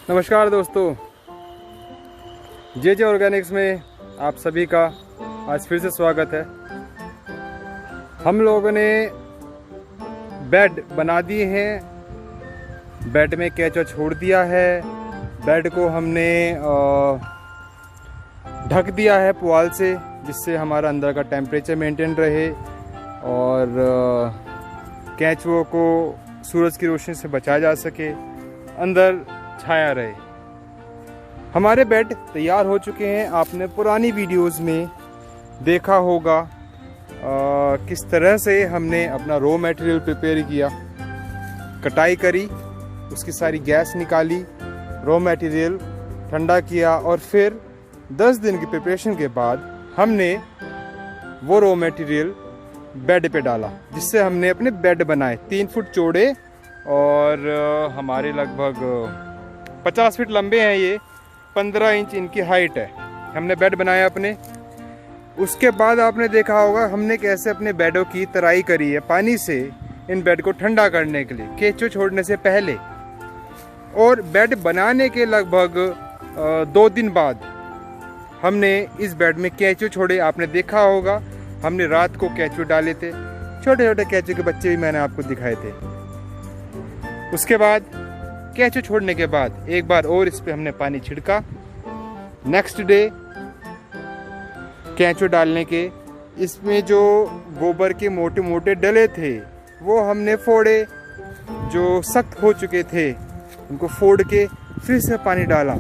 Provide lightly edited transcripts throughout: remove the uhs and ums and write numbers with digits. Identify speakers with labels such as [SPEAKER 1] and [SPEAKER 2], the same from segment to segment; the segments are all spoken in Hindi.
[SPEAKER 1] नमस्कार दोस्तों, जे ऑर्गेनिक्स में आप सभी का आज फिर से स्वागत है। हम लोगों ने बेड बना दिए हैं, बेड में केंचुआ छोड़ दिया है। बेड को हमने ढक दिया है पुआल से, जिससे हमारा अंदर का टेम्परेचर मेंटेन रहे और केंचुओं को सूरज की रोशनी से बचाया जा सके, अंदर छाया रहे। हमारे बेड तैयार हो चुके हैं। आपने पुरानी वीडियोस में देखा होगा किस तरह से हमने अपना रॉ मटेरियल प्रिपेयर किया, कटाई करी, उसकी सारी गैस निकाली, रॉ मटेरियल ठंडा किया और फिर 10 दिन की प्रिपरेशन के बाद हमने वो रॉ मटेरियल बेड पे डाला, जिससे हमने अपने बेड बनाए 3 फुट चौड़े और हमारे लगभग 50 फीट लंबे हैं। ये 15 इंच इनकी हाइट है। हमने बेड बनाया अपने। उसके बाद आपने देखा होगा हमने कैसे अपने बेडों की तराई करी है पानी से, इन बेड को ठंडा करने के लिए केंचुए छोड़ने से पहले। और बेड बनाने के लगभग 2 दिन बाद हमने इस बेड में केंचुए छोड़े। आपने देखा होगा हमने रात को केंचुए डाले थे, छोटे छोटे केंचुए के बच्चे भी मैंने आपको दिखाए थे। उसके बाद केंचुए छोड़ने के बाद एक बार और इस पे हमने पानी छिड़का। नेक्स्ट डे केंचुए डालने के इसमें जो गोबर के मोटे मोटे डले थे वो हमने फोड़े, जो सख्त हो चुके थे उनको फोड़ के फिर से पानी डाला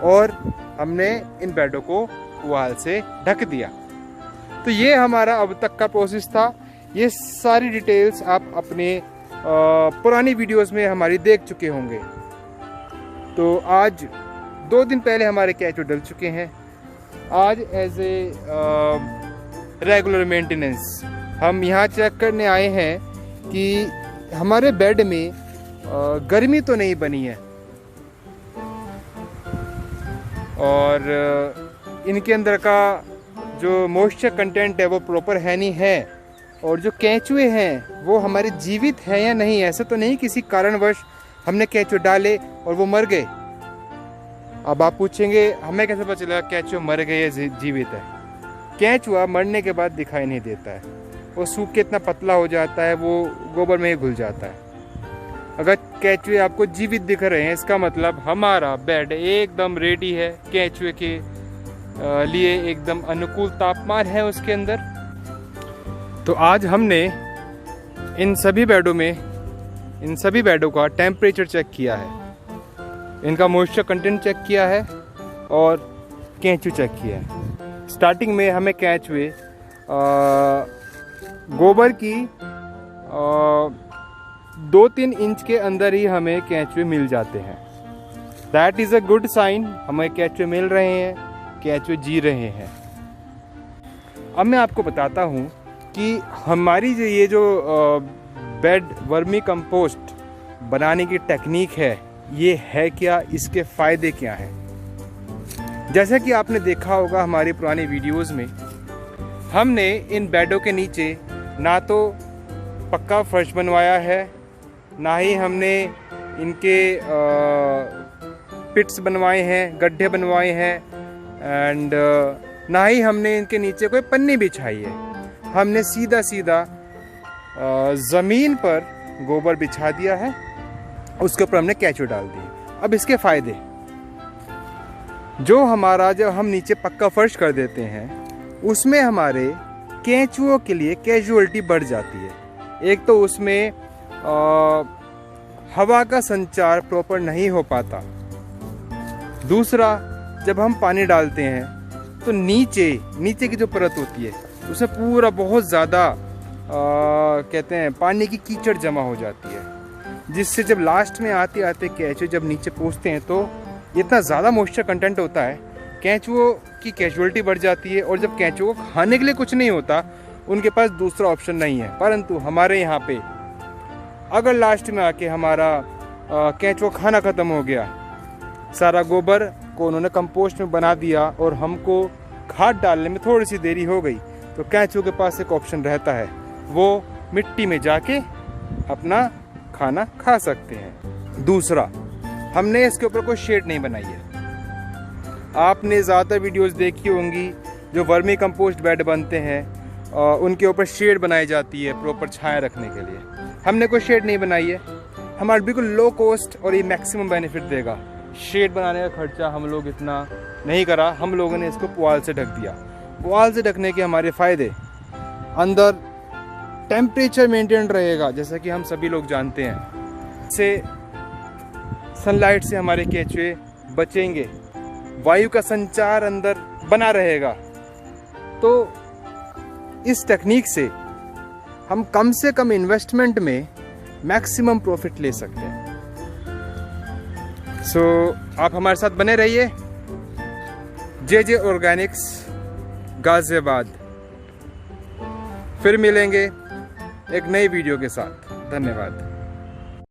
[SPEAKER 1] और हमने इन बेडों को पुआल से ढक दिया। तो ये हमारा अब तक का प्रोसेस था। ये सारी डिटेल्स आप अपने पुरानी वीडियोस में हमारी देख चुके होंगे। तो आज 2 दिन पहले हमारे केंचुए डल चुके हैं। आज एज ए रेगुलर मेंटेनेंस हम यहाँ चेक करने आए हैं कि हमारे बेड में गर्मी तो नहीं बनी है और इनके अंदर का जो मॉइस्चर कंटेंट है वो प्रॉपर है नहीं है, और जो केंचुए हैं वो हमारे जीवित हैं या नहीं। ऐसा तो नहीं किसी कारणवश हमने केंचुए डाले और वो मर गए। अब आप पूछेंगे हमें कैसे पता चला केंचुआ मर गए या जीवित है। केंचुआ मरने के बाद दिखाई नहीं देता है, वो सूख के इतना पतला हो जाता है, वो गोबर में ही घुल जाता है। अगर केंचुए आपको जीवित दिख रहे हैं, इसका मतलब हमारा बेड एकदम रेडी है, केंचुए के लिए एकदम अनुकूल तापमान है उसके अंदर। तो आज हमने इन सभी बेडों का टेम्परेचर चेक किया है, इनका मॉइस्चर कंटेंट चेक किया है और केंचुए चेक किया है। स्टार्टिंग में हमें केंचुए गोबर की 2-3 इंच के अंदर ही हमें केंचुए मिल जाते हैं। That is a good sign, हमें केंचुए मिल रहे हैं, केंचुए जी रहे हैं। अब मैं आपको बताता हूँ कि हमारी ये जो बेड वर्मी कंपोस्ट बनाने की टेक्निक है ये है क्या, इसके फ़ायदे क्या हैं। जैसा कि आपने देखा होगा हमारी पुरानी वीडियोस में, हमने इन बेडों के नीचे ना तो पक्का फर्श बनवाया है, ना ही हमने इनके पिट्स बनवाए हैं, गड्ढे बनवाए हैं, एंड ना ही हमने इनके नीचे कोई पन्नी बिछाई है। हमने सीधा ज़मीन पर गोबर बिछा दिया है, उसके ऊपर हमने केंचुए डाल दिए। अब इसके फ़ायदे, जब हम नीचे पक्का फर्श कर देते हैं उसमें हमारे केंचुओं के लिए कैजुअलिटी बढ़ जाती है। एक तो उसमें हवा का संचार प्रॉपर नहीं हो पाता। दूसरा, जब हम पानी डालते हैं तो नीचे की जो परत होती है उसमें पूरा बहुत ज़्यादा कहते हैं पानी की कीचड़ जमा हो जाती है, जिससे जब लास्ट में आते आते केंचुए जब नीचे पहुंचते हैं तो इतना ज़्यादा मॉइस्चर कंटेंट होता है, केंचुओं की कैजुअलिटी बढ़ जाती है। और जब केंचुओं को खाने के लिए कुछ नहीं होता, उनके पास दूसरा ऑप्शन नहीं है। परंतु हमारे यहाँ पे अगर लास्ट में आके हमारा केंचुआ खाना ख़त्म हो गया, सारा गोबर को उन्होंने कंपोस्ट में बना दिया और हमको खाद डालने में थोड़ी सी देरी हो गई, तो केंचुए के पास एक ऑप्शन रहता है, वो मिट्टी में जाके अपना खाना खा सकते हैं। दूसरा, हमने इसके ऊपर कोई शेड नहीं बनाई है। आपने ज़्यादातर वीडियोस देखी होंगी जो वर्मी कंपोस्ट बेड बनते हैं उनके ऊपर शेड बनाई जाती है प्रॉपर छाया रखने के लिए। हमने कोई शेड नहीं बनाई है। हमारा बिल्कुल लो कॉस्ट और ये मैक्सिमम बेनिफिट देगा। शेड बनाने का खर्चा हम लोग इतना नहीं करा, हम लोगों ने इसको पुआल से ढक दिया। पुआल से ढकने के हमारे फ़ायदे, अंदर टेम्परेचर मेंटेन रहेगा जैसा कि हम सभी लोग जानते हैं। से सनलाइट से हमारे केंचुए बचेंगे, वायु का संचार अंदर बना रहेगा। तो इस टेक्निक से हम कम से कम इन्वेस्टमेंट में मैक्सिमम प्रॉफिट ले सकते हैं। आप हमारे साथ बने रहिए। जे ऑर्गेनिक्स गाजियाबाद। फिर मिलेंगे एक नई वीडियो के साथ। धन्यवाद।